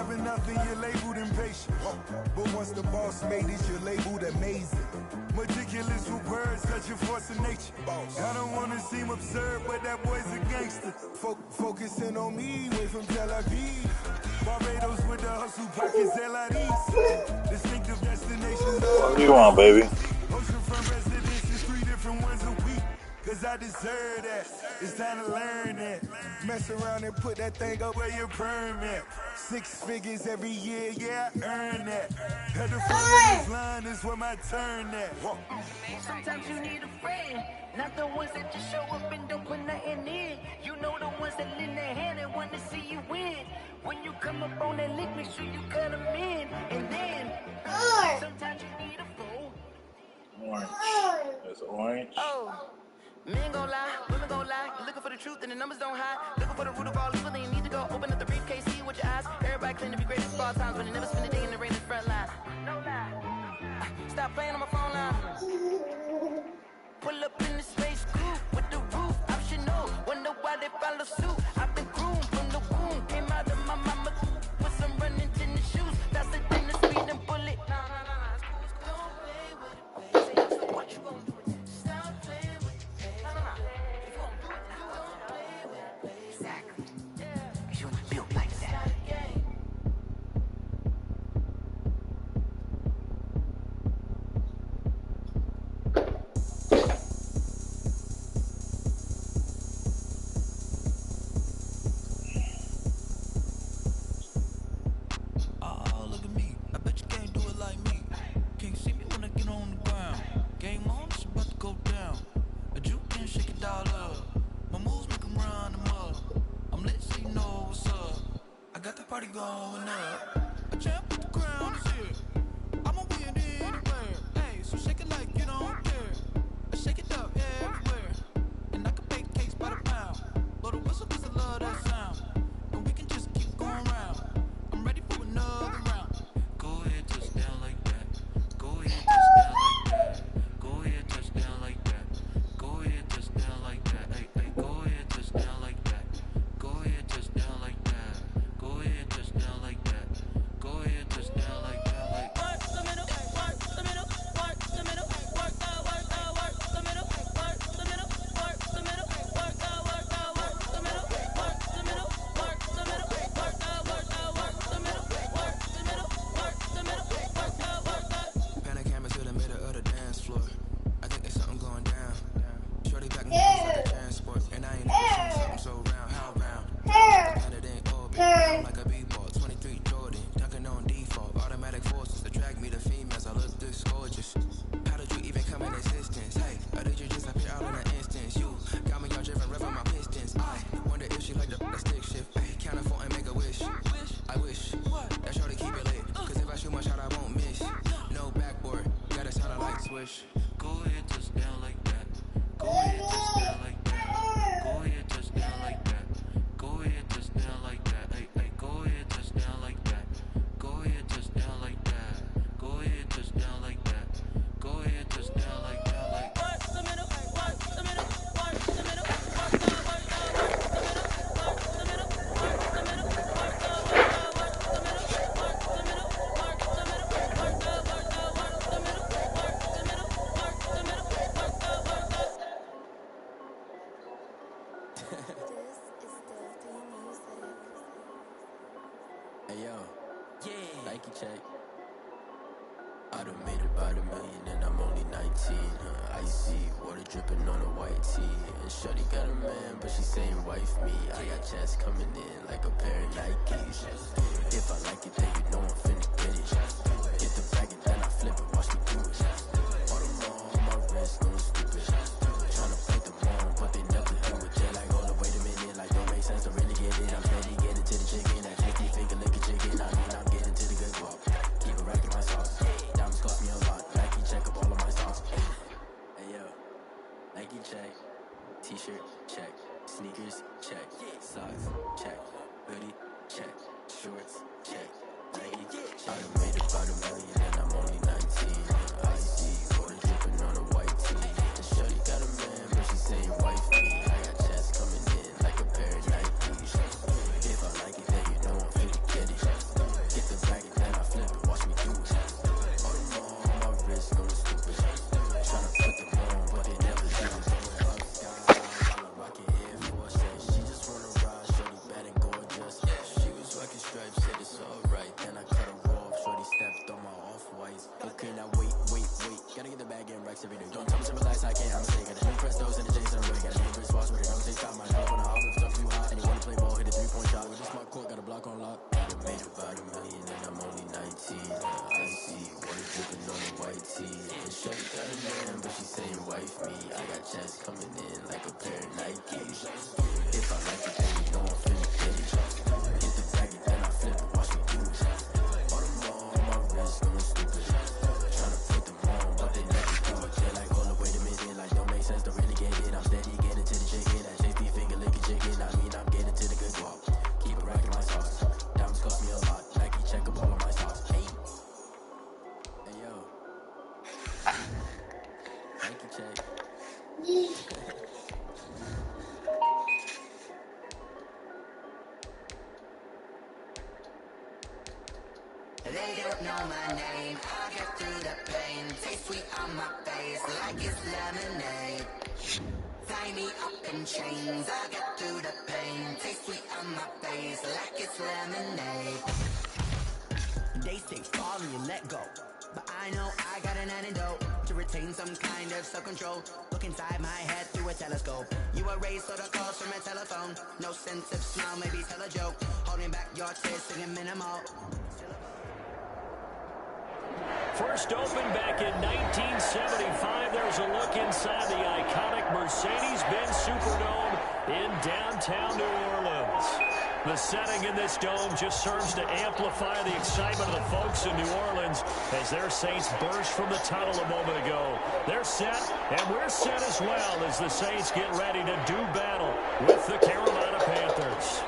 having nothing, you're labeled impatient. But once the boss made it, you're labeled amazing. Meticulous with words, such a force of nature. I don't wanna seem absurd, but that boy's a gangster. Focusing on me, way from Tel Aviv. Barbados with the hustle pockets, LIDs. Distinctive destinations. What do you want, baby? Oceanfront residences, 3 different ones a week. Cause I deserve that. It's time to learn that. Mess around and put that thing up where your permit. 6 figures every year, yeah, I earn that. At the front of this line is where my turn at. Sometimes you need a friend, not the ones that just show up and don't put nothing in. You know the ones that lend their hand and want to see you win. When you come up on that lick, make sure you cut them in. And then, sometimes you need a fool. Orange. It's orange. Oh. Men gon' lie, women gon' lie. You're looking for the truth and the numbers don't hide. Looking for the root of all evil, then you need to go open up the briefcase, see with your eyes. Everybody claim to be greatest of all times, but they never spend a day in the rain in the front line. No lie. Stop playing on my phone line. Pull up in the space coupe with the roof optional. Wonder why they follow suit. I've been groomed from the womb. Came out of my mama with some running tennis shoes. Faster than the speeding bullet. Don't play with it, baby. So what you gon' do? Going up, a champ with the crown is here. I'ma win anywhere. Hey, so shake it like you don't care. I shake it up everywhere. And I can bake cakes by the pound. Blow the whistle cause I love that sound. And we can just keep going round. I'm ready for another round. Go ahead, touch down like that. Go ahead, touch down like that. Go ahead, touch down like that. Go ahead, touch down like that. Hey, hey, go ahead, touch down like that. Go ahead, touch down like that. Go ahead, touch down like that. Go ahead, touch down like that. Like work the middle, work the middle, work the middle, work the middle, work the middle, work the middle, work the middle, work the middle, work the middle, work the middle, work the middle, work the middle, work the. Panic camera to the middle of the dance floor. I think there's something going down. Shorty back and forth like a transport, and I ain't never seen something so round. How round? Planet in orbit, like a b-ball. 23 Jordan, dunking on default. Automatic forces attract me to females. I look this gorgeous. How did you even come in existence? Hey, or did you just appear out in an instance? You got me all driven, revving my pistons. I wonder if she like the stick shift. Hey, count a 4 and make a wish. I wish that shorty keep it lit. Cause if I shoot my shot, I won't miss. No backboard, gotta sound a light swish. Go ahead, touch down like that. Go ahead, touch down like that. Go ahead, touch down like that. Go ahead, touch down like that. Hey, hey, go ahead, touch down like that. Go ahead, touch down like that. Go ahead, touch down like that. Go ahead, touch down like that. Like work the middle, work the middle, work the middle, work the middle, work the middle, work the middle, work the middle, work the middle, work the middle, work the middle, work the middle, work the middle, work the middle, work the middle, work the middle, work the. Hey yo, yeah, Nike check. I done made about $1 million and I'm only 19. Icy water dripping on a white tee. And shorty got a man, but she saying wife me. I got chats coming in like a pair of Nikes. If I like it, then you know I'm finna get it. Get the bag and then I flip it, watch me do it. All on my wrist, going stupid. Tryna put them on, but they never do it. They're like, hold up, wait a minute, like don't make sense to really get it. I'm steady getting to the chicken, that 50 finger licking chicken. I mean, I'm getting to the good walk. Keep it racking my sauce. Diamonds cost me a lot. Nike check up all of my socks. Hey yo, Nike check. T-shirt check. Sneakers check. Socks check. Hoodie check. Shorts check. Nike check. I done made about $1 million and I'm only 19. Icy water dripping on a white tee. And shorty got a man, but she saying wife me. I got chats coming in like a pair of Nikes. If I like it, then you know I'm finna get it. best I can. I'm saying got the new Prestos and the Jason Ray. Got a new wrist watch with it. Don't take time. My dog on the hop. If stuff too hot and you wanna play ball, hit a 3-point shot. With the smart court, got a block on lock. Made about $1 million and I'm only 19. Icy water dripping on the white tee. And shorty got a man, but she saying wife me. I got checks coming in like a pair of Nikes. If I like it, then you know I'm finna get it. Hit the baggy, then I flip it. Watch me do it. All on my wrist, going stupid. Tryna put them on, but they never do it. They're like, hold up, wait a minute. Like, don't make sense to really get it. I'm steady getting to the chicken. That tasty finger licking chicken. I mean, I'm getting to the good walk. Keep it rocking my sauce. Diamonds cost me a lot. Nike check up all of my socks. Hey. Hey, yo. Nike check. They don't know my name, I'll get through the pain. Taste sweet on my face like it's lemonade. Tie me up in chains, I'll get through the pain. Taste sweet on my face like it's lemonade. They say fall and you let go, but I know I got an antidote to retain some kind of self-control. Look inside my head through a telescope. You erase all the calls from a telephone. No sense of smile, maybe tell a joke. Holding back your tears, singing minimal. First opened back in 1975. There's a look inside the iconic Mercedes-Benz Superdome in downtown New Orleans. The setting in this dome just serves to amplify the excitement of the folks in New Orleans as their Saints burst from the tunnel a moment ago. They're set, and we're set as well as the Saints get ready to do battle with the Carolina Panthers.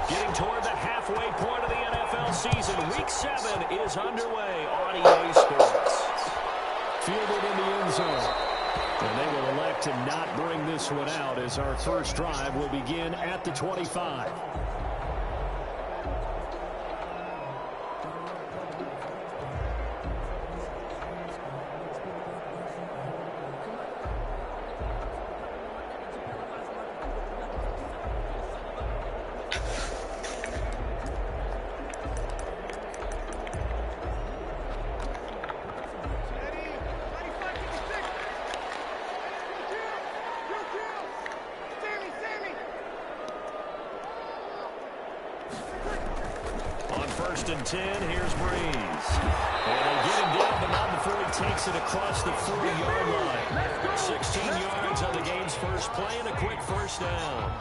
Getting toward the halfway point of the NFL season, Week 7 is underway on EA Sports. Fielded in the end zone. And they will elect to not bring this one out as our first drive will begin at the 25. First and 10, here's Breeze. And they get him down, but not before he takes it across the 40-yard line. 16 yards on the game's first play and a quick first down.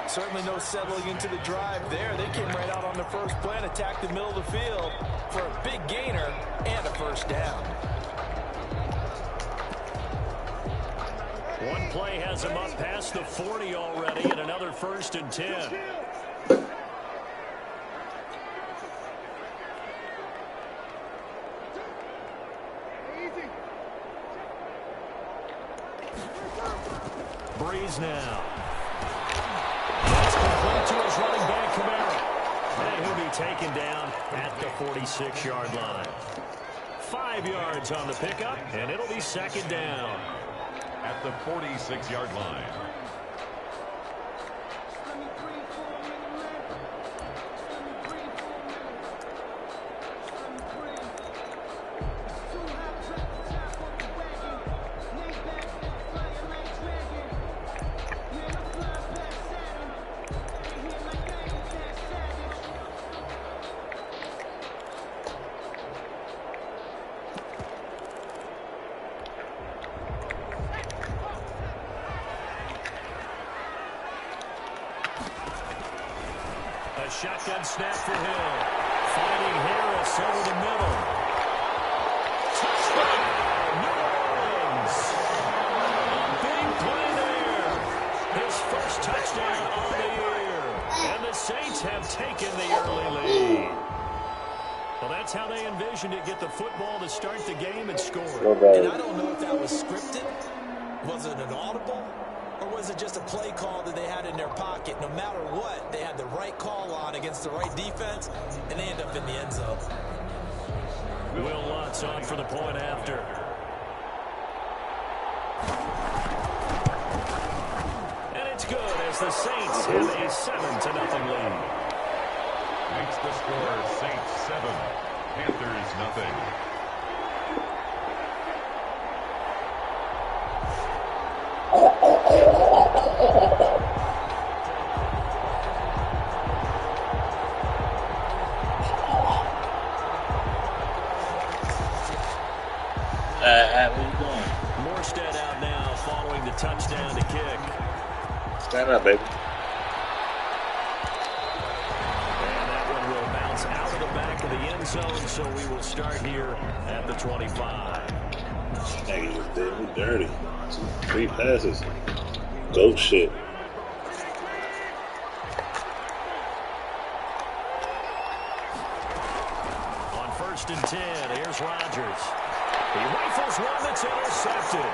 Certainly no settling into the drive there. They came right out on the first play and attacked the middle of the field for a big gainer and a first down. One play has him up past the 40 already and another first and 10. Breeze now. That's complete to his running back, Kamara. And he'll be taken down at the 46-yard line. 5 yards on the pickup, and it'll be second down. At the 46-yard line. Shotgun snap for Hill. Finding Harris over the middle. Touchdown, New Orleans. Big play there. His first touchdown of the year. And the Saints have taken the early lead. Well, that's how they envisioned it. Get the football to start the game and score. And I don't know if that was scripted. Was it an audible? Or was it just a play call that they had in their pocket? No matter what, they had the right call on against the right defense, and they end up in the end zone. Will Lutz on for the point after. And it's good as the Saints have a 7-0 lead. makes the score Saints 7, Panthers nothing. What are you doing? Morstead out now following the touchdown to kick. Stand up, baby. And that one will bounce out of the back of the end zone, so we will start here at the 25. Nigga just did me dirty. 3 passes. Goat shit. On 1st and 10, here's Rodgers. He rifles one that's intercepted.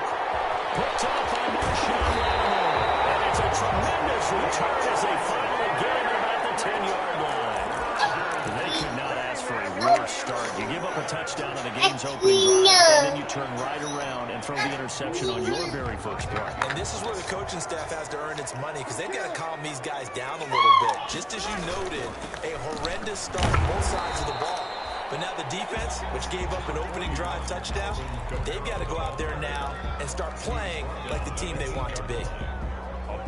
Picked up by Marshawn Lattimore. And it's a tremendous return as they finally get him about the 10-yard line. They could not ask for a worse start. You give up a touchdown on the game's opening drive, and then you turn right around and throw the interception on your very first play. And this is where the coaching staff has to earn its money because they've got to calm these guys down a little bit. Just as you noted, a horrendous start on both sides of the ball. But now the defense, which gave up an opening drive touchdown, they've got to go out there now and start playing like the team they want to be.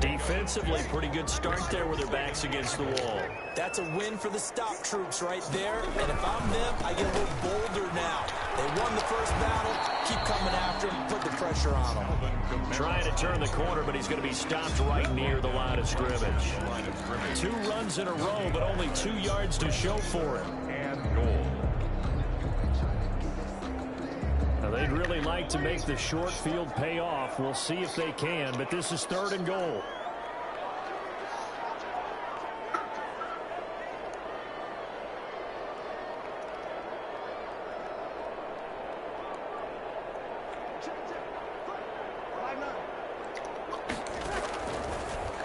Defensively, pretty good start there with their backs against the wall. That's a win for the stop troops right there. And if I'm them, I get a little bolder now. They won the first battle. Keep coming after them. Put the pressure on them. Trying to turn the corner, but he's going to be stopped right near the line of scrimmage. 2 runs in a row, but only 2 yards to show for it. And goal. Now, they'd really like to make the short field pay off. We'll see if they can, but this is 3rd and goal.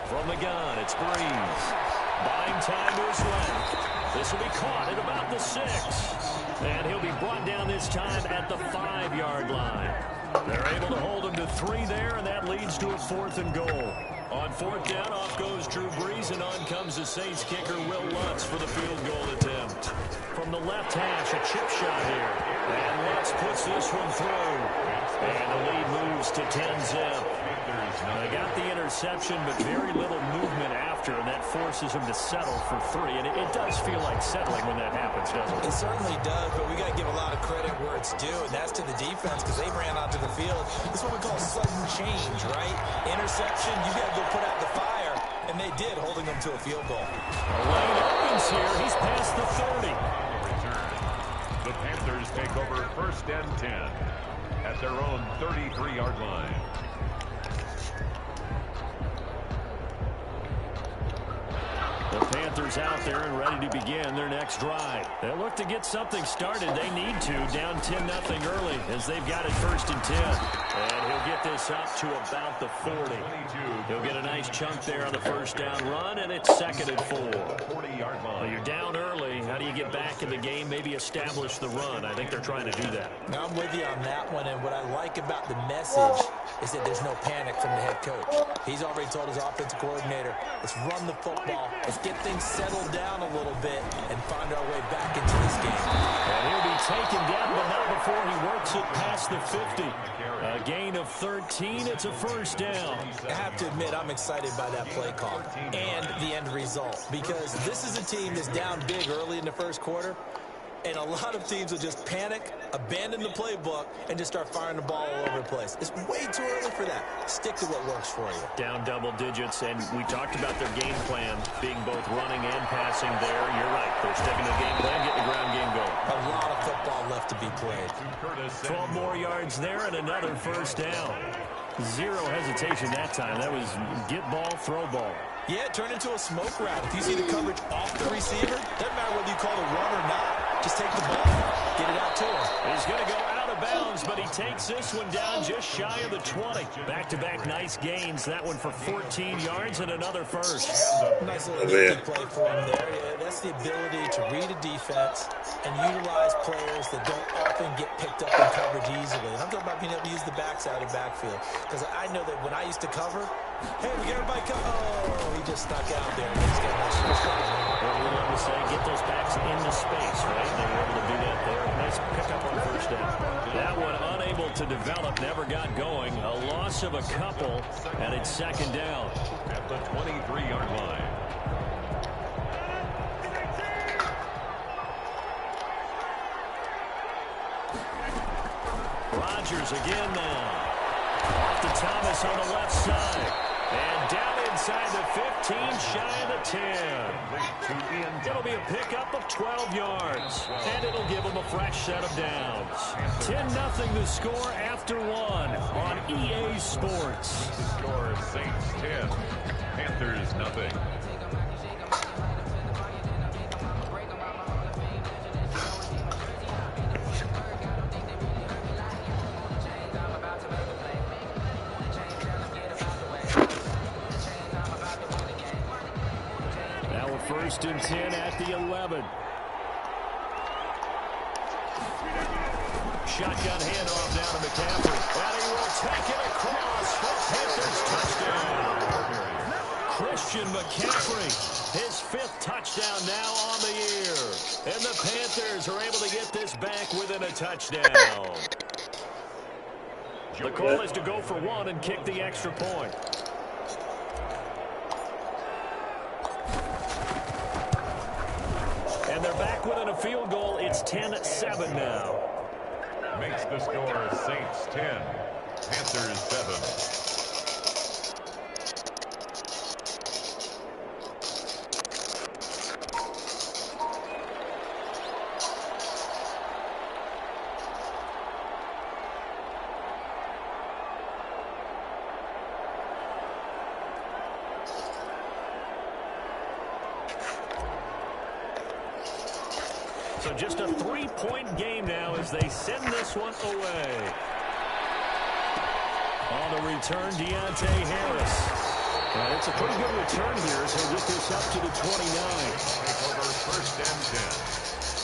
From the gun, it's Breeze. Buying time to his left. This will be caught at about the 6. And he'll be brought down this time at the 5-yard line. They're able to hold him to 3 there, and that leads to a 4th and goal. On 4th down, off goes Drew Brees, and on comes the Saints kicker, Will Lutz, for the field goal attempt. From the left hash, a chip shot here. And Lutz puts this one through. And the lead moves to 10-zip. They got the interception, but very little movement after, and that forces him to settle for 3. And it does feel like settling when that happens, doesn't it? It certainly does, but we got to give a lot of credit where it's due, and that's to the defense because they ran onto the field. This is what we call sudden change, right? Interception, you got to go put out the fire, and they did, holding them to a field goal. Lane opens here. He's past the 30. Return. The Panthers take over 1st and 10 at their own 33-yard line. The Panthers out there and ready to begin their next drive. They'll look to get something started. They need to, down 10-0 early as they've got it 1st and 10. And he'll get this up to about the 40. He'll get a nice chunk there on the 1st down run, and it's 2nd and 4. Well, you're down early. How do you get back in the game, maybe establish the run? I think they're trying to do that. Now, I'm with you on that one, and what I like about the message is that there's no panic from the head coach. He's already told his offensive coordinator, let's run the football, let's get things settled down a little bit and find our way back into this game. And he'll be taken down, but not before he works it past the 50. A gain of 13. It's a 1st down. I have to admit, I'm excited by that play call and the end result because this is a team that's down big early in the 1st quarter, and a lot of teams will just panic, abandon the playbook, and just start firing the ball all over the place. It's way too early for that. Stick to what works for you. Down double digits, and we talked about their game plan being both running and passing there. You're right. They're sticking to the game plan, getting the ground game going. A lot of football left to be played. 12 more yards there and another 1st down. Zero hesitation that time. That was get ball, throw ball. Yeah, turn into a smoke route. If you see the coverage off the receiver, doesn't matter whether you call it a run or not. Just take the ball, get it out to him. He's going to go out of bounds, but he takes this one down just shy of the 20. Back-to-back nice gains. That one for 14 yards and another 1st. Nice little nifty play for him there. Yeah, that's the ability to read a defense and utilize players that don't often get picked up in coverage easily. And I'm talking about being able to use the backside of the backfield. Because I know that when I used to cover, hey, we got everybody cover. Oh, he just stuck out there. He's got a nice shot. What do we love to say? Get those backs this pickup on first down. That one unable to develop, never got going. A loss of a couple, and it's second down. At the 23-yard line. Rodgers again now. Off to Thomas on the left side. And down inside the 15, shy of the 10. It'll be a pickup of 12 yards. And it'll give them a fresh set of downs. 10-0 the score after one on EA Sports. The score is Saints 10, Panthers nothing. First and 10 at the 11. Shotgun handoff down to McCaffrey. And he will take it across for Panthers touchdown. Christian McCaffrey, his 5th touchdown now on the year. And the Panthers are able to get this back within a touchdown. The call is to go for one and kick the extra point. And they're back within a field goal. It's 10-7 now. Makes the score Saints 10, Panthers 7. So just a 3-point game now as they send this one away. On the return, Deontay Harris. And it's a pretty good return here as he'll get this up to the 29. Take over first and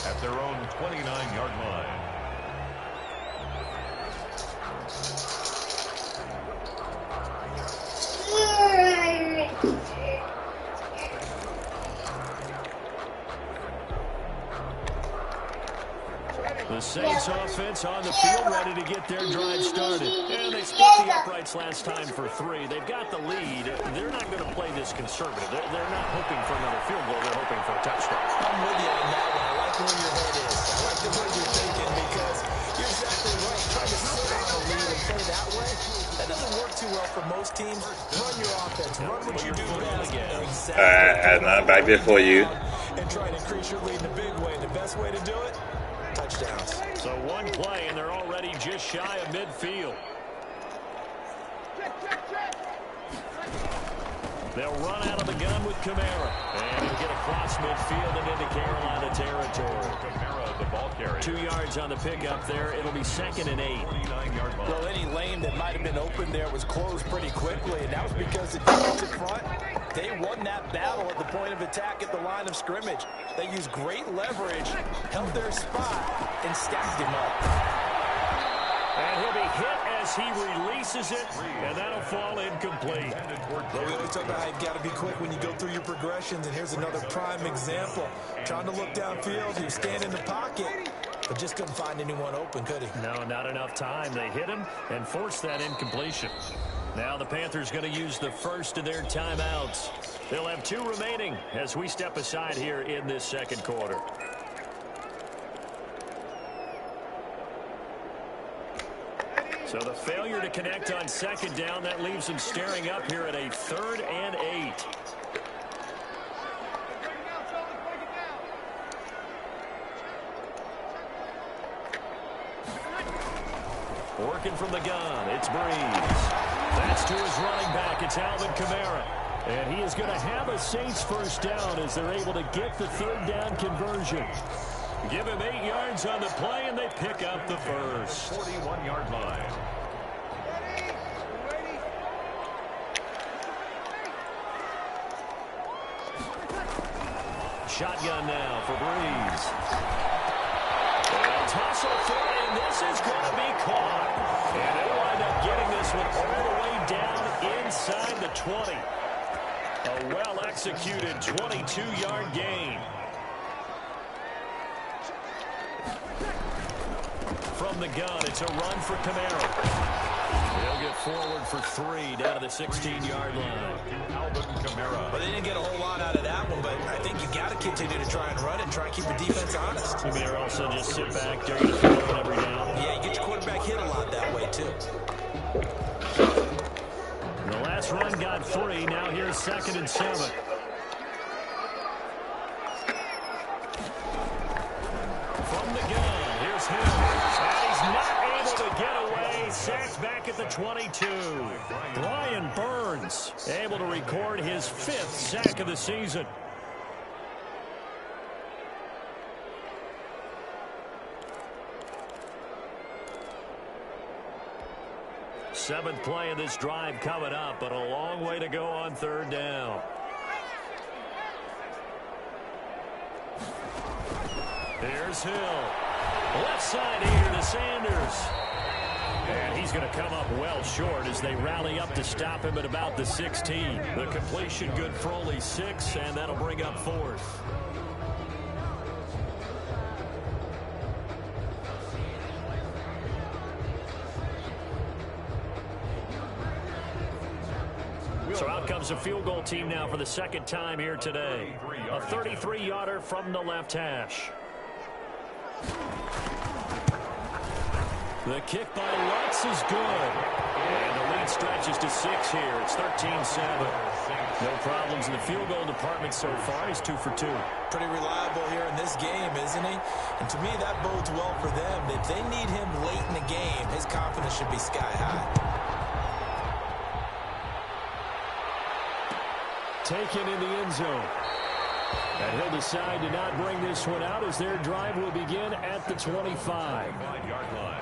10 at their own 29-yard line. The Saints offense on the field, ready to get their drive started. And they split the uprights last time for 3. They've got the lead. They're not going to play this conservative. They're not hoping for another field goal. They're hoping for a touchdown. I'm with you on that one. I like where your head is. I like the way you're thinking because you're exactly right. Trying to sit on the lead and play that way, that doesn't work too well for most teams. Run your offense. Run what you do best. Exactly. I'm back there for you. And try to increase your lead in a big way. And the best way to do it, touchdowns. So one play, and they're already just shy of midfield. They'll run out of the gun with Kamara. And he'll get across midfield and into Carolina territory. Kamara, the ball carrier. 2 yards on the pickup there. It'll be 2nd and 8. 49-yard line. Well, any lane that might have been open there was closed pretty quickly, and that was because the defensive front, they won that battle at the point of attack at the line of scrimmage. They used great leverage, held their spot, and stacked him up. And he'll be hit as he releases it, and that'll fall incomplete. Well, we always talk about how you've got to be quick when you go through your progressions, and here's another prime example. Trying to look downfield, he was standing in the pocket, but just couldn't find anyone open, could he? No, not enough time. They hit him and forced that incompletion. Now the Panthers going to use the first of their timeouts. They'll have 2 remaining as we step aside here in this second quarter. So the failure to connect on 2nd down, that leaves them staring up here at a 3rd and 8. Working from the gun, it's Breeze. That's to his running back, it's Alvin Kamara. And he is going to have a Saints first down as they're able to get the 3rd down conversion. Give him 8 yards on the play, and they pick up the first. 41-yard line. Shotgun now for Breeze. And tussle for it, and this is going to be caught. And they wind up getting this one all the way down inside the 20. A well-executed 22-yard gain. the gun. It's a run for Kamara. He'll get forward for 3 down to the 16-yard line. Well, they didn't get a whole lot out of that one, but I think you got to continue to try and run and try and keep the defense honest. Kamara also just sit back, dare you to throw it every down. Yeah, you get your quarterback hit a lot that way, too. The last run got 3. Now here's 2nd and 7. From the gun, here's Hill. And he's not able to get away. Sacked back at the 22. Brian Burns able to record his 5th sack of the season. Seventh play of this drive coming up, but a long way to go on 3rd down. Here's Hill. Left side here to Sanders. And he's going to come up well short as they rally up to stop him at about the 16. The completion good for only 6, and that'll bring up 4th. So out comes a field goal team now for the 2nd time here today. A 33-yarder from the left hash. The kick by Lutz is good. And the lead stretches to 6 here. It's 13-7. No problems in the field goal department so far. He's 2 for 2. Pretty reliable here in this game, isn't he? And to me, that bodes well for them. If they need him late in the game, his confidence should be sky high. Taken in the end zone. And he'll decide to not bring this one out as their drive will begin at the 25-yard line.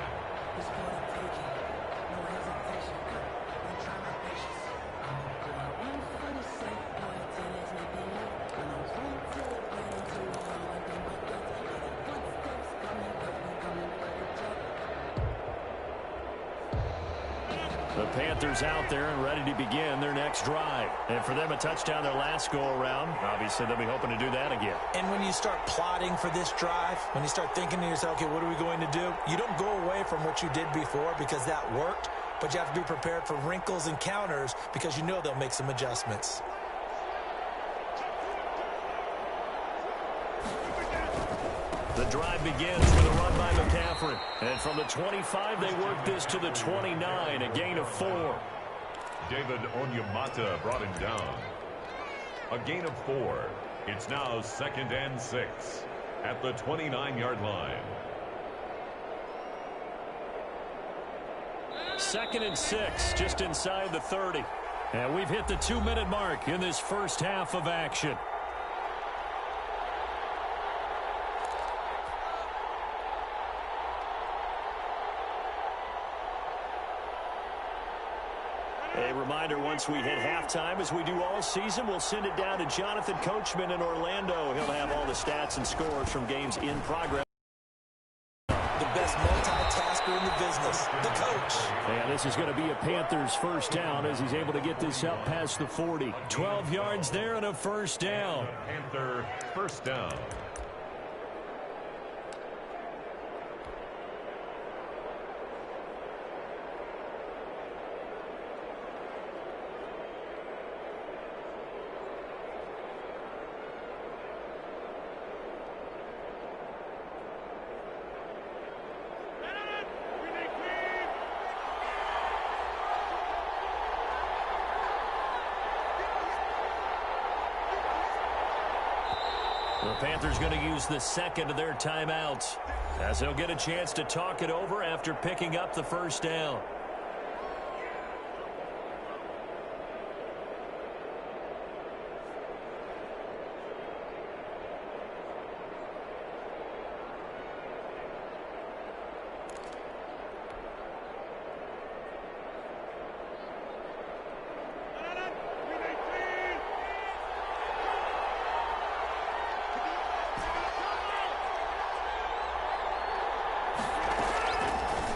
The Panthers out there and ready to begin their next drive. And for them, a touchdown their last go-around. Obviously, they'll be hoping to do that again. And when you start plotting for this drive, when you start thinking to yourself, okay, what are we going to do? You don't go away from what you did before because that worked, but you have to be prepared for wrinkles and counters because you know they'll make some adjustments. The drive begins with a run by McCaffrey. And from the 25, they work this to the 29, a gain of 4. David Onyemata brought him down. A gain of 4. It's now 2nd and 6 at the 29-yard line. 2nd and 6, just inside the 30. And we've hit the 2-minute mark in this first half of action. A reminder, once we hit halftime, as we do all season, we'll send it down to Jonathan Coachman in Orlando. He'll have all the stats and scores from games in progress. The best multitasker in the business, the coach. And this is going to be a Panthers first down as he's able to get this up past the 40. 12 yards there and a first down. Panther first down. The Panthers going to use the second of their timeouts as they'll get a chance to talk it over after picking up the first down.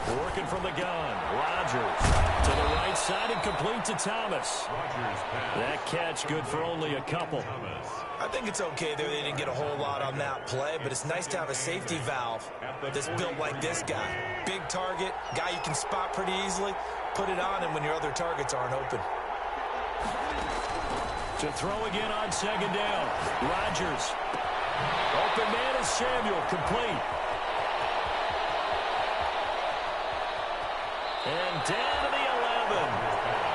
Working from the gun. Rodgers to the right side and complete to Thomas. That catch good for only a couple. I think it's okay there. They didn't get a whole lot on that play, but it's nice to have a safety valve that's built like this guy. Big target, guy you can spot pretty easily. Put it on him when your other targets aren't open. To throw again on second down. Rodgers. Open man is Samuel. Complete. And down to the 11.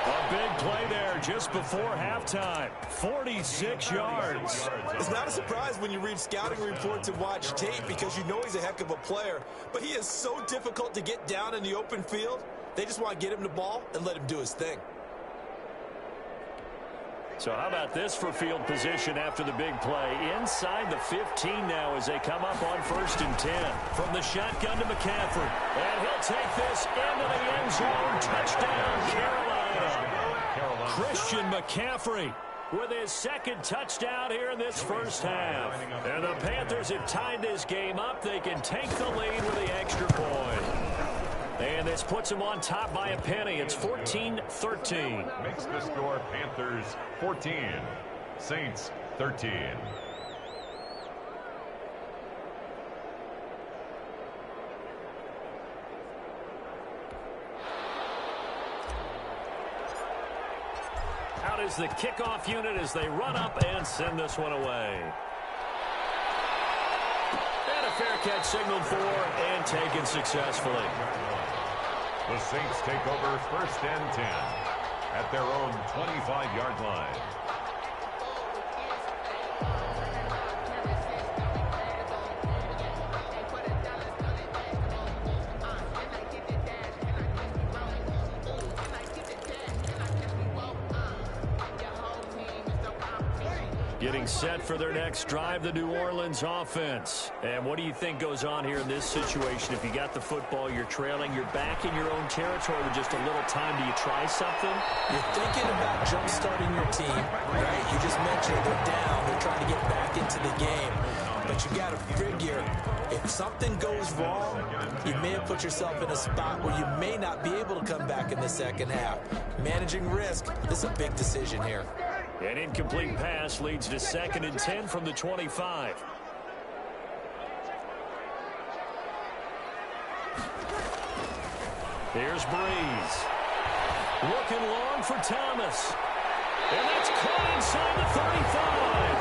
A big play there just before halftime. 46 yards. It's not a surprise when you read scouting reports and watch tape because you know he's a heck of a player. But he is so difficult to get down in the open field. They just want to get him the ball and let him do his thing. So how about this for field position after the big play? Inside the 15 now as they come up on 1st and 10. From the shotgun to McCaffrey. And he'll take this into the end zone. Touchdown, Carolina. Christian McCaffrey with his second touchdown here in this first half. And the Panthers have tied this game up. They can take the lead with the extra point. And this puts them on top by a penny. It's 14-13. Makes the score Panthers 14, Saints 13. Out is the kickoff unit as they run up and send this one away. And a fair catch signaled for and taken successfully. The Saints take over 1st and 10 at their own 25-yard line. Getting set for their next drive, the New Orleans offense. And what do you think goes on here in this situation? If you got the football, you're trailing, you're back in your own territory with just a little time. Do you try something? You're thinking about jump-starting your team, right? You just mentioned they're down. They're trying to get back into the game. But you got to figure, if something goes wrong, you may have put yourself in a spot where you may not be able to come back in the second half. Managing risk, this is a big decision here. An incomplete pass leads to 2nd and 10 from the 25. Here's Breeze. Looking long for Thomas. And that's caught inside the 35.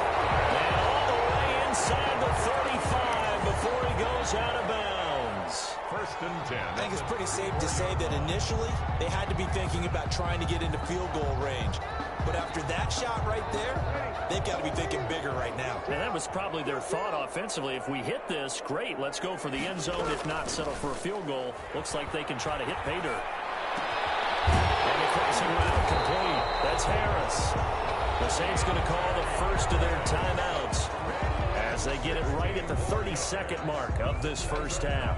And all the way inside the 35 before he goes out of bounds. 1st and 10. I think it's pretty safe to say that initially they had to be thinking about trying to get into field goal range. But after that shot right there, they've got to be thinking bigger right now. And that was probably their thought offensively. If we hit this, great, let's go for the end zone. If not, settle for a field goal. Looks like they can try to hit pay dirt. And the crossing route complete. That's Harris. The Saints going to call the first of their timeouts as they get it right at the 32nd mark of this first half.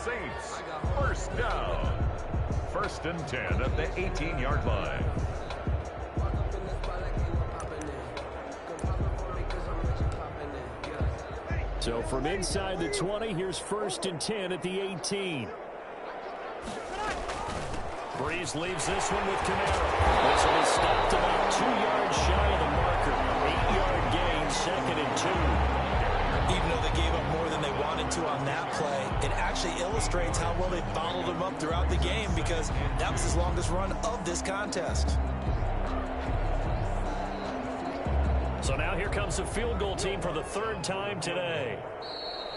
Saints, 1st down. 1st and 10 at the 18-yard line. So from inside the 20, here's 1st and 10 at the 18. Breeze leaves this one with Camaro. This one is stopped about 2 yards shy of the marker. 8-yard gain, 2nd and 2. Even though they gave up more than they wanted to on that play, it actually illustrates how well they bottled them up throughout the game because that was his longest run of this contest. So now here comes the field goal team for the 3rd time today.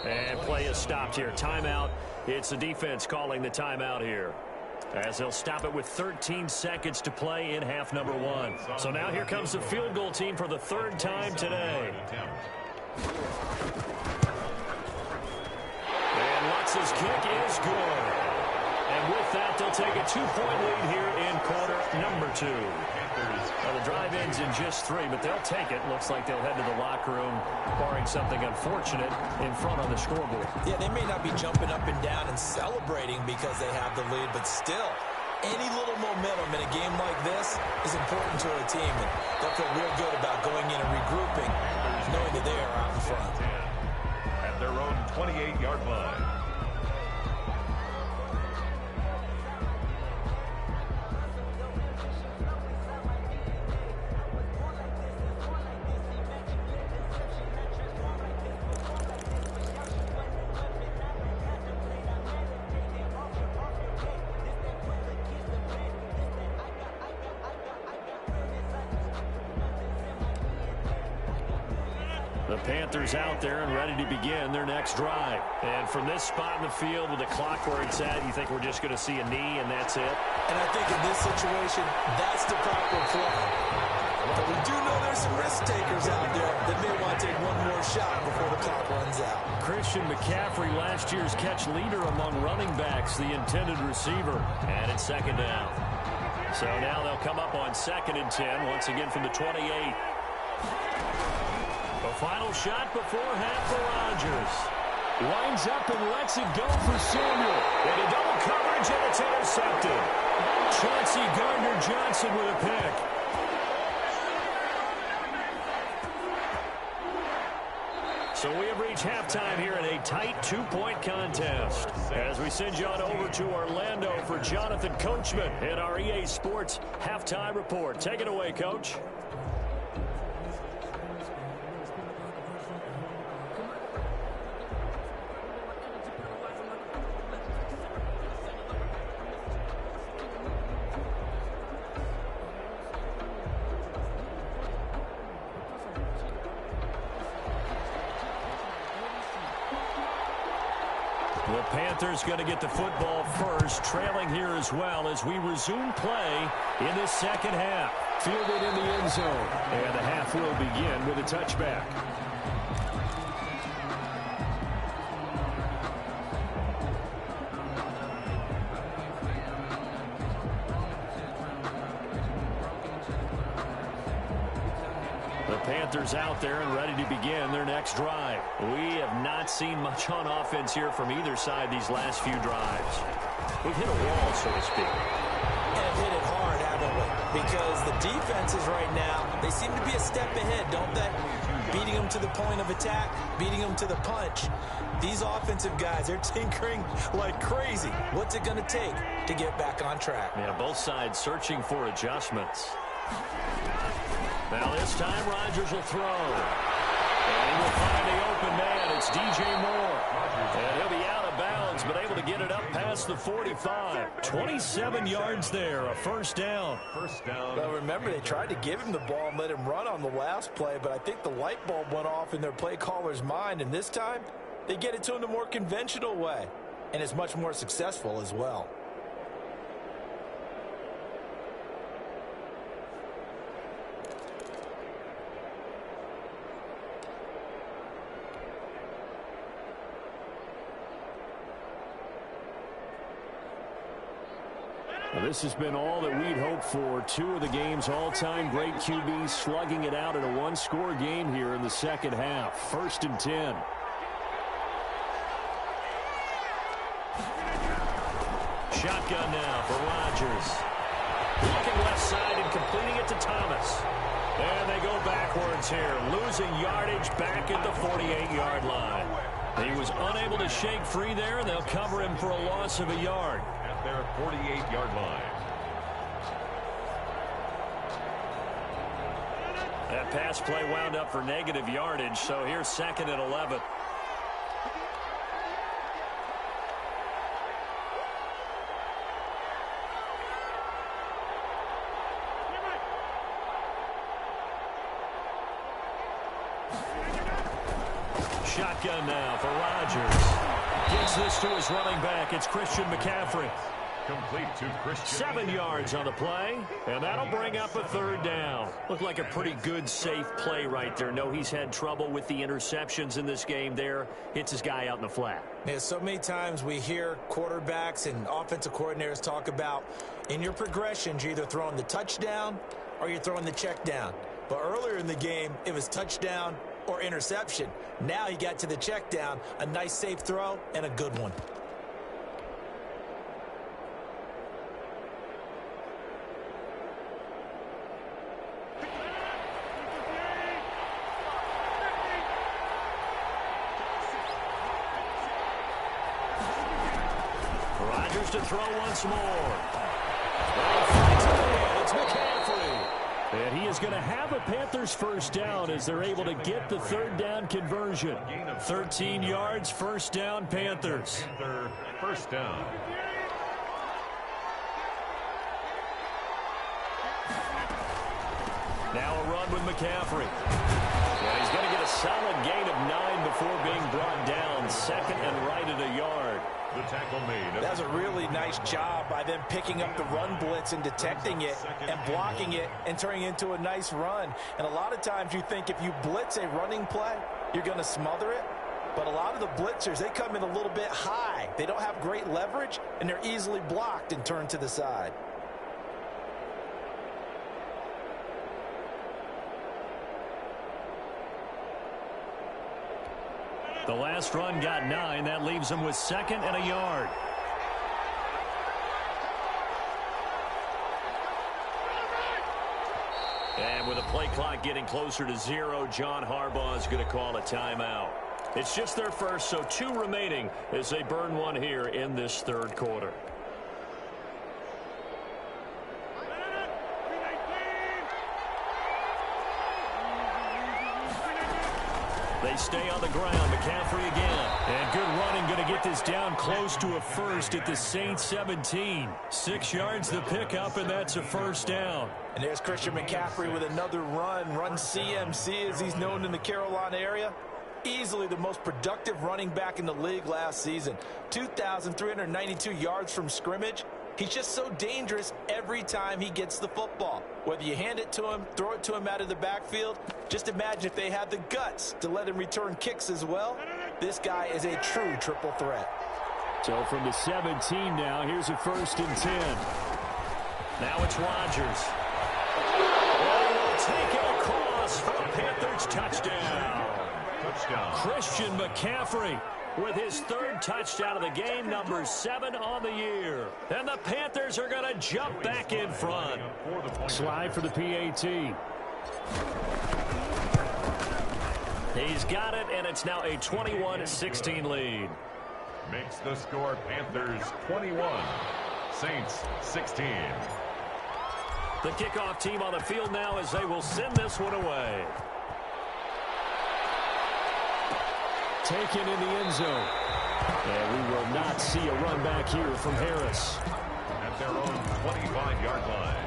And play is stopped here. Timeout. It's the defense calling the timeout here, as they'll stop it with 13 seconds to play in half number 1. So now here comes the field goal team for the 3rd time today. And Lutz's kick is good. And with that, they'll take a 2-point lead here in quarter number 2. Well, the drive ends in just 3, but they'll take it. Looks like they'll head to the locker room, barring something unfortunate, in front on the scoreboard. Yeah, they may not be jumping up and down and celebrating because they have the lead, but still, any little momentum in a game like this is important to a team, and they'll feel real good about going in and regrouping, knowing that they are out in front. At their own 28-yard line. Panthers out there and ready to begin their next drive. And from this spot in the field with the clock where it's at, you think we're just going to see a knee and that's it? And I think in this situation, that's the proper play. But we do know there's some risk takers out there that may want to take one more shot before the clock runs out. Christian McCaffrey, last year's catch leader among running backs, the intended receiver. And it's second down. So now they'll come up on 2nd and 10, once again from the 28. A final shot before half for Rodgers. Winds up and lets it go for Samuel. And a double coverage, and it's intercepted. Chauncey Gardner-Johnson with a pick. So we have reached halftime here in a tight 2-point contest. As we send you on over to Orlando for Jonathan Coachman in our EA Sports Halftime Report. Take it away, Coach. The Panthers going to get the football first, trailing here as well as we resume play in this second half. Fielded in the end zone, and the half will begin with a touchback. Panthers out there and ready to begin their next drive. We have not seen much on offense here from either side these last few drives. We've hit a wall, so to speak. And hit it hard, haven't we? Because the defenses right now, they seem to be a step ahead, don't they? Beating them to the point of attack, beating them to the punch. These offensive guys, they're tinkering like crazy. What's it going to take to get back on track? Yeah, both sides searching for adjustments. Now this time Rodgers will throw. And he will find the open man. It's DJ Moore. And he'll be out of bounds, but able to get it up past the 45. 27 yards there, a first down. Well, remember, they tried to give him the ball and let him run on the last play, but I think the light bulb went off in their play caller's mind, and this time they get it to him the more conventional way, and it's much more successful as well. Well, this has been all that we'd hoped for. Two of the game's all-time great QBs slugging it out in a one-score game here in the second half. 1st and 10. Shotgun now for Rodgers. Looking left side and completing it to Thomas. And they go backwards here, losing yardage back at the 48-yard line. He was unable to shake free there, and they'll cover him for a loss of a yard. Their 48-yard line. That pass play wound up for negative yardage, so here's 2nd and 11. Shotgun now for Rodgers. Gets this to his running back. It's Christian McCaffrey. Complete to Christian. 7 yards on the play, and that'll bring up a 3rd down. Looked like a pretty good, safe play right there. No, he's had trouble with the interceptions in this game there. Hits his guy out in the flat. Yeah, so many times we hear quarterbacks and offensive coordinators talk about in your progressions, you're either throwing the touchdown or you're throwing the check down. But earlier in the game, it was touchdown or interception. Now he got to the check down, a nice safe throw, and a good one. Rodgers to throw once more. It's McCaffrey. And he is going to have a Panthers first down as they're able to get the 3rd down conversion. 13 yards, first down, Panthers. First down. Now a run with McCaffrey. And he's going to get a solid gain of 9 before being brought down. Second and right at a yard. The tackle made. That was a really nice job by them picking up the run blitz and detecting it and blocking it and turning it into a nice run. And a lot of times you think if you blitz a running play, you're going to smother it. But a lot of the blitzers, they come in a little bit high. They don't have great leverage, and they're easily blocked and turned to the side. The last run got 9. That leaves them with second and a yard. And with the play clock getting closer to 0, John Harbaugh is going to call a timeout. It's just their first, so 2 remaining as they burn one here in this third quarter. They stay on the ground. McCaffrey again. And good running, going to get this down close to a first at the Saints 17. 6 yards the pickup, and that's a first down. And there's Christian McCaffrey with another run CMC as he's known in the Carolina area. Easily the most productive running back in the league last season. 2,392 yards from scrimmage. He's just so dangerous every time he gets the football. Whether you hand it to him, throw it to him out of the backfield, just imagine if they had the guts to let him return kicks as well. This guy is a true triple threat. So from the 17 now, here's a 1st and 10. Now it's Rodgers. And will take it across for a Panthers touchdown. Christian McCaffrey with his 3rd touchdown of the game, number 7 on the year. And the Panthers are going to jump back in front. Slide for the PAT. He's got it, and it's now a 21-16 lead. Makes the score Panthers 21, Saints 16. The kickoff team on the field now as they will send this one away. Taken in the end zone. And we will not see a run back here from Harris. At their own 25-yard line.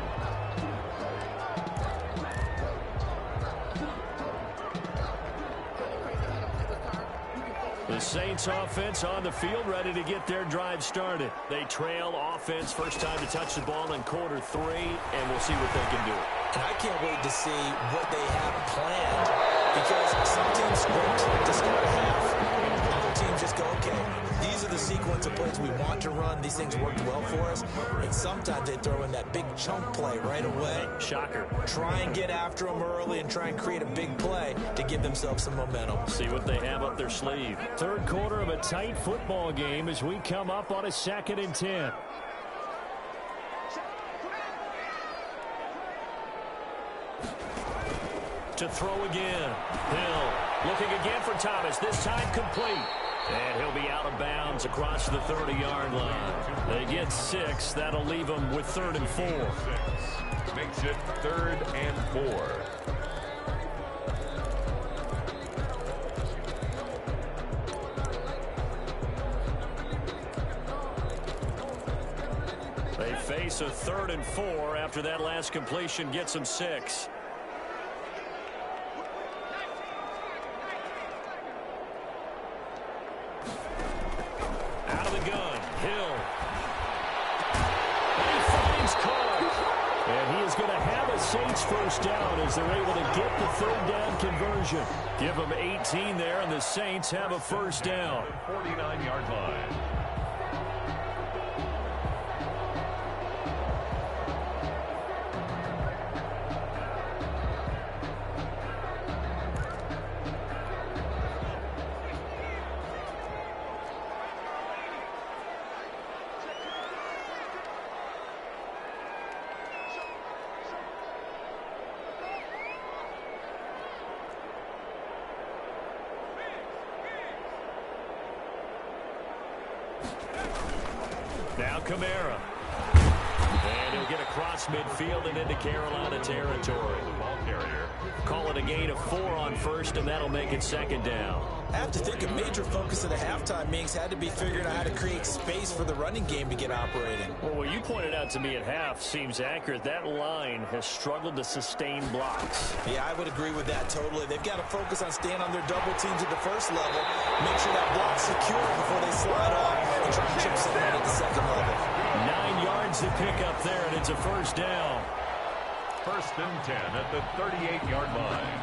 The Saints offense on the field, ready to get their drive started. They trail offense, first time to touch the ball in quarter 3, and we'll see what they can do. And I can't wait to see what they have planned, because some teams sprint to start a half. Other teams just go, okay, these are the sequence of plays we want to run. These things worked well for us. And sometimes they throw in that big chunk play right away. Shocker. Try and get after them early and try and create a big play to give themselves some momentum. See what they have up their sleeve. Third quarter of a tight football game as we come up on a 2nd and 10. To throw again. Hill looking again for Thomas. This time complete. And he'll be out of bounds across the 30-yard line. They get 6. That'll leave them with 3rd and 4. Makes it 3rd and 4. They face a 3rd and 4 after that last completion gets them 6. Out of the gun, Hill. And he finds Carr. And he is going to have a Saints first down as they're able to get the 3rd down conversion. Give them 18 there, and the Saints have a first down. 49-yard line. Now Kamara. And he'll get across midfield and into Carolina territory. The ball carrier. Call it a gain of 4 on first, and that'll make it second down. I have to think a major focus of the halftime meetings had to be figuring out how to create space for the running game to get operating. Well, what you pointed out to me at half seems accurate. That line has struggled to sustain blocks. Yeah, I would agree with that totally. They've got to focus on staying on their double teams at the first level, make sure that block's secure before they slide off and try and chip something at the second level. 9 yards to pick up there, and it's a first down. First and 10 at the 38-yard line.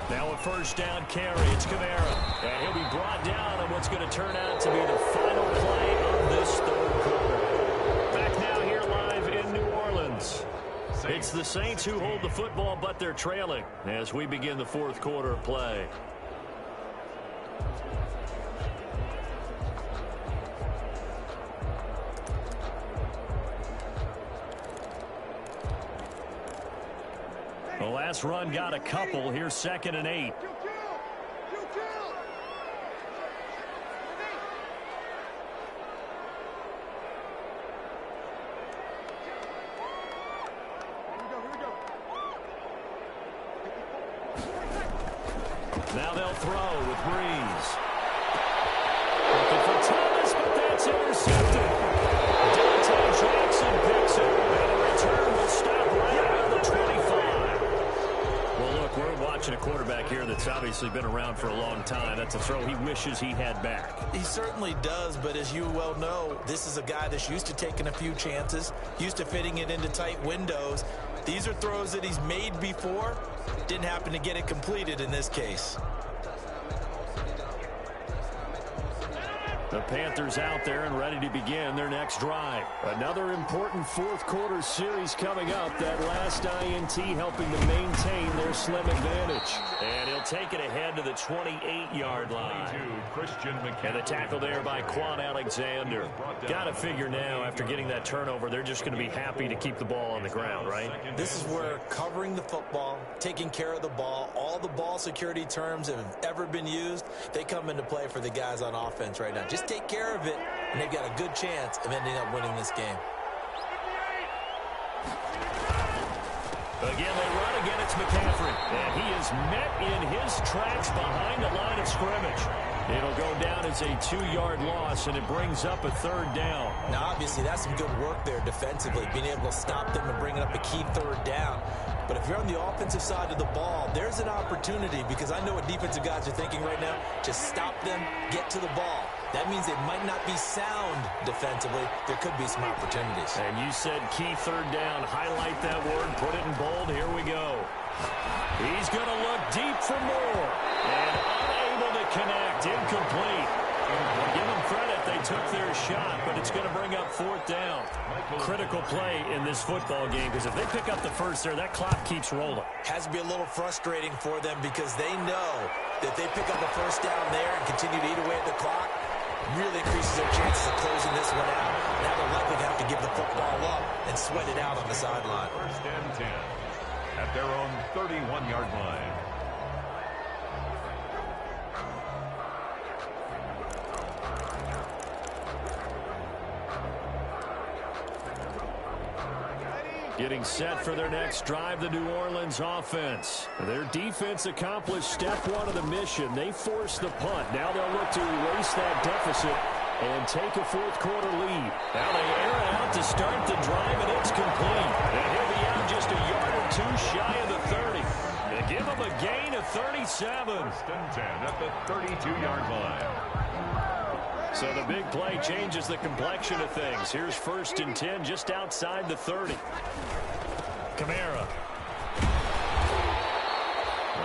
Now a first down carry. It's Kamara. And he'll be brought down on what's going to turn out to be the final play of this third quarter. Back now here live in New Orleans. It's the Saints who hold the football, but they're trailing as we begin the fourth quarter of play. The last run got a couple. Here's 2nd and 8. Now they'll throw with Breeze. Looking for Thomas, but that's intercepted. Dante Jackson picks it. And the return will stop right around the 25. Well, look, we're watching a quarterback here that's obviously been around for a long time. That's a throw he wishes he had back. He certainly does, but as you well know, this is a guy that's used to taking a few chances, used to fitting it into tight windows. These are throws that he's made before. Didn't happen to get it completed in this case. The Panthers out there and ready to begin their next drive. Another important fourth quarter series coming up. That last INT helping to maintain their slim advantage. And he'll take it ahead to the 28-yard line. And the tackle there by Quan Alexander. Got to figure now, after getting that turnover, they're just going to be happy to keep the ball on the ground, right? This is where covering the football, taking care of the ball, all the ball security terms that have ever been used, they come into play for the guys on offense right now. Just take care of it, and they've got a good chance of ending up winning this game. Again, they run again. It's McCaffrey. And he is met in his tracks behind the line of scrimmage. It'll go down as a 2-yard loss, and it brings up a third down. Now, obviously, that's some good work there defensively, being able to stop them and bringing up a key third down. But if you're on the offensive side of the ball, there's an opportunity, because I know what defensive guys are thinking right now. Just stop them, get to the ball. That means they might not be sound defensively. There could be some opportunities. And you said key third down. Highlight that word. Put it in bold. Here we go. He's going to look deep for more. And unable to connect. Incomplete. Give them credit. They took their shot, but it's going to bring up fourth down. Critical play in this football game, because if they pick up the first there, that clock keeps rolling. Has to be a little frustrating for them, because they know that they pick up a first down there and continue to eat away at the clock. Really increases their chances of closing this one out. Now they're likely to have to give the football up and sweat it out on the sideline. First and 10 at their own 31-yard line. Getting set for their next drive, the New Orleans offense. Their defense accomplished step one of the mission. They forced the punt. Now they'll look to erase that deficit and take a fourth quarter lead. Now they air it out to start the drive, and it's complete. And he'll be out just a yard or too shy of the 30. They give him a gain of 37. First and 10 at the 32-yard line. So the big play changes the complexion of things. Here's first and 10 just outside the 30. Kamara.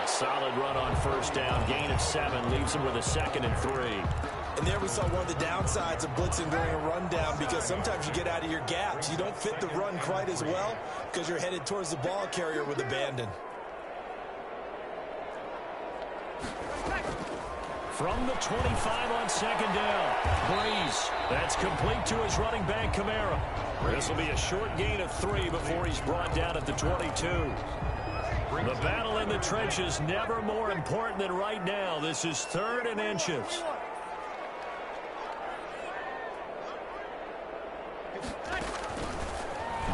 A solid run on first down. Gain of 7 leaves him with a 2nd and 3. And there we saw one of the downsides of blitzing during a rundown, because sometimes you get out of your gaps. You don't fit the run quite as well because you're headed towards the ball carrier with abandon. From the 25 on 2nd down. Breeze. That's complete to his running back, Kamara. This will be a short gain of 3 before he's brought down at the 22. The battle in the trenches never more important than right now. This is 3rd and inches.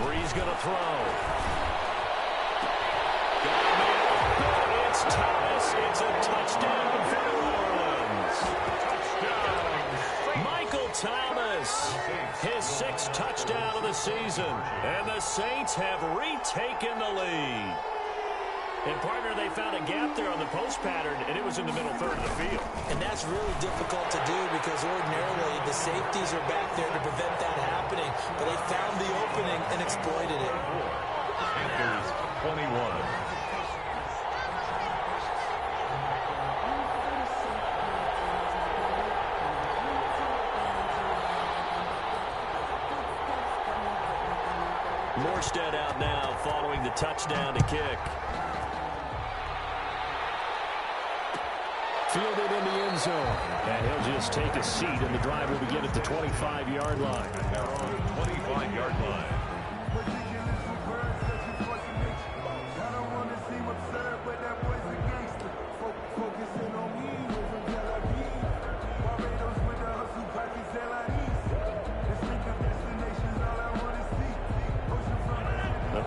Breeze going to throw. It's Thomas. It's a touchdown for New Orleans. Michael Thomas, his 6th touchdown of the season. And the Saints have retaken the lead. And, partner, they found a gap there on the post pattern, and it was in the middle third of the field. And that's really difficult to do because ordinarily the safeties are back there to prevent that happening. But they found the opening and exploited it. Panthers 21. Morstead out now following the touchdown to kick. Fielded in the end zone. And he'll just take a seat, and the drive will begin at the 25-yard line. And they're on the 25-yard line.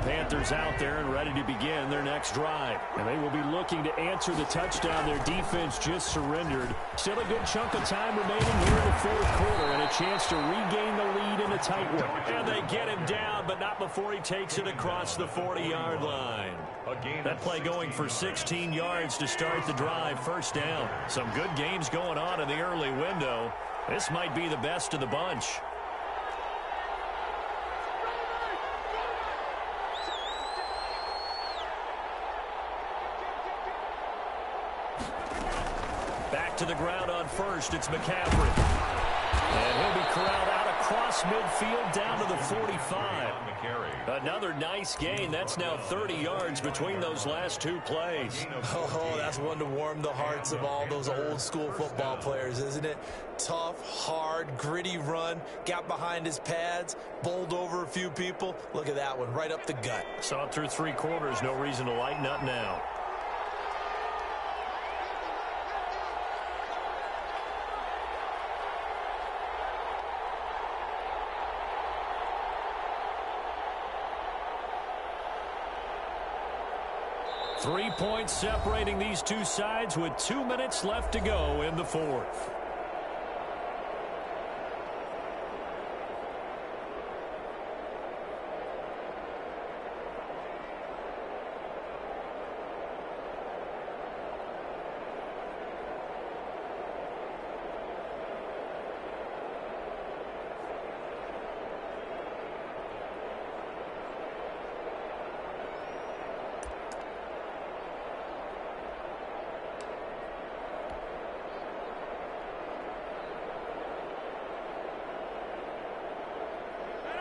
Panthers out there and ready to begin their next drive. And they will be looking to answer the touchdown their defense just surrendered. Still a good chunk of time remaining here in the 4th quarter and a chance to regain the lead in a tight one. And they get him down, but not before he takes it across the 40-yard line. That play going for 16 yards to start the drive. First down. Some good games going on in the early window. This might be the best of the bunch. Back to the ground on first. It's McCaffrey. And he'll be corralled out across midfield down to the 45. Another nice gain. That's now 30 yards between those last 2 plays. Oh, that's one to warm the hearts of all those old school football players, isn't it? Tough, hard, gritty run. Got behind his pads, bowled over a few people. Look at that one, right up the gut. Saw it through 3 quarters. No reason to lighten up now. Three points separating these two sides with 2 minutes left to go in the 4th.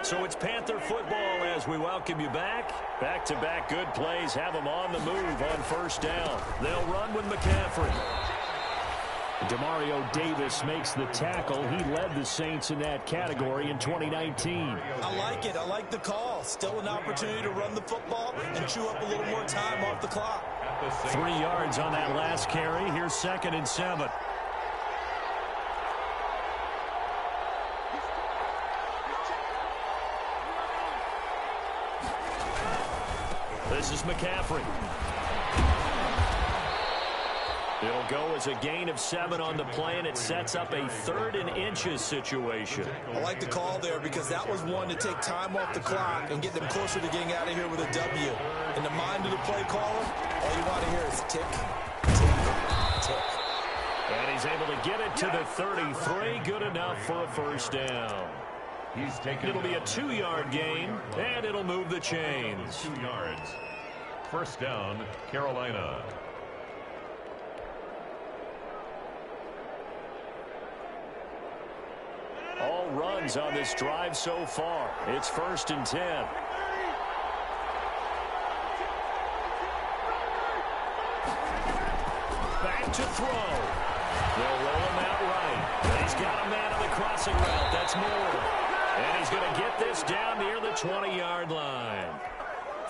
So it's Panther football as we welcome you back. Back-to-back good plays have them on the move on first down. They'll run with McCaffrey. Demario Davis makes the tackle. He led the Saints in that category in 2019. I like it. I like the call. Still an opportunity to run the football and chew up a little more time off the clock. 3 yards on that last carry. Here's 2nd and 7. This is McCaffrey. It'll go as a gain of 7 on the play, and it sets up a 3rd and inches situation. I like the call there because that was one to take time off the clock and get them closer to getting out of here with a W. In the mind of the play caller, all you want to hear is tick, tick, tick. And he's able to get it to the 33. Good enough for a first down. It'll be a 2-yard gain, and it'll move the chains. 2 yards. First down, Carolina. All runs on this drive so far. It's 1st and 10. Back to throw. They'll roll him out right. He's got a man on the crossing route. That's Moore. And he's going to get this down near the 20-yard line.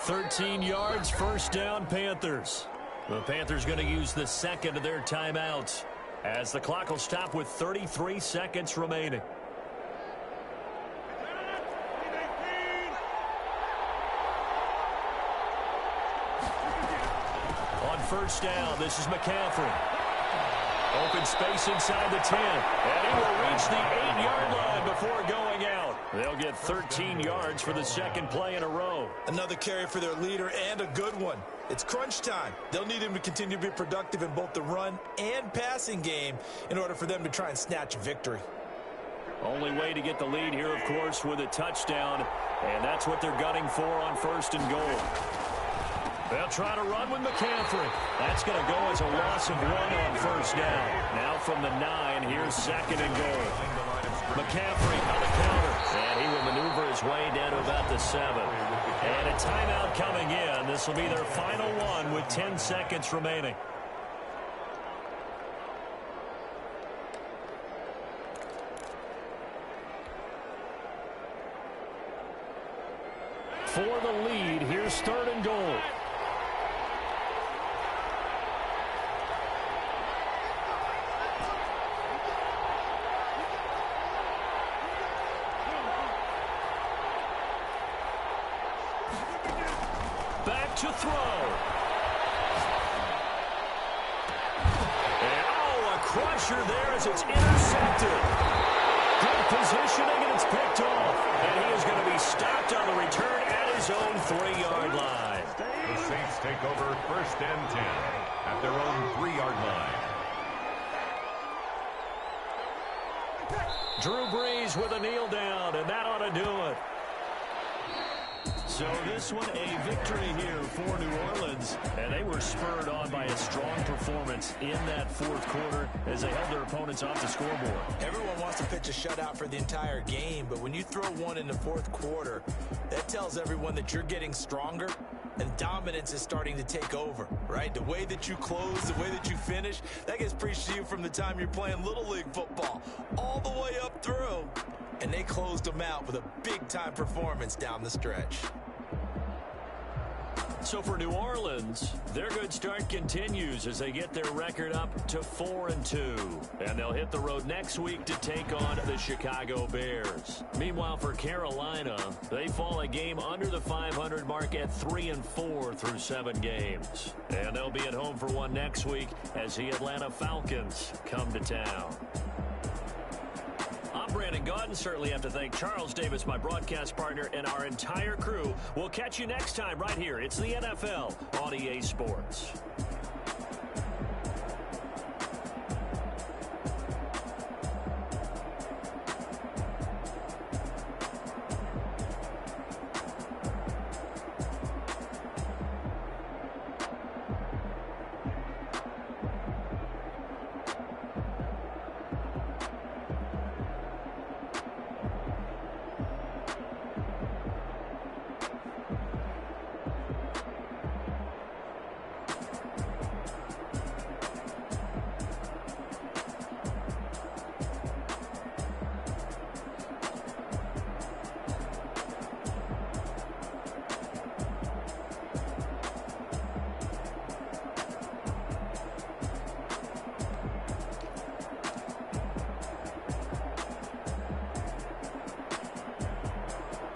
13 yards, first down, Panthers. The Panthers going to use the second of their timeouts as the clock will stop with 33 seconds remaining. On first down, this is McCaffrey. Open space inside the 10. And he will reach the 8-yard line before going out. They'll get 13 yards for the second play in a row. Another carry for their leader and a good one. It's crunch time. They'll need him to continue to be productive in both the run and passing game in order for them to try and snatch a victory. Only way to get the lead here, of course, with a touchdown. And that's what they're gunning for on 1st and goal. They'll try to run with McCaffrey. That's going to go as a loss of 1 on first down. Now from the 9, here's 2nd and goal. McCaffrey on the counter. And he will maneuver his way down to about the 7. And a timeout coming in. This will be their final one with 10 seconds remaining. For the lead, here's 3rd and goal. Back to throw. And, a crusher there as it's intercepted. Good positioning, and it's picked off. And he is going to be stopped on the return at his own 3-yard line. The Saints take over 1st and 10 at their own 3-yard line. Drew Brees with a kneel down, and that ought to do it. So this one a victory here for New Orleans, and they were spurred on by a strong performance in that 4th quarter as they held their opponents off the scoreboard. Everyone wants to pitch a shutout for the entire game, but when you throw one in the 4th quarter, that tells everyone that you're getting stronger and dominance is starting to take over, right? The way that you close, the way that you finish, that gets preached to you from the time you're playing Little League football all the way up through, and they closed them out with a big-time performance down the stretch. So for New Orleans, their good start continues as they get their record up to 4-2. And they'll hit the road next week to take on the Chicago Bears. Meanwhile, for Carolina, they fall a game under the 500 mark at 3-4 through 7 games. And they'll be at home for one next week as the Atlanta Falcons come to town. I'm Brandon Gaudin. Certainly have to thank Charles Davis, my broadcast partner, and our entire crew. We'll catch you next time right here. It's the NFL on EA Sports.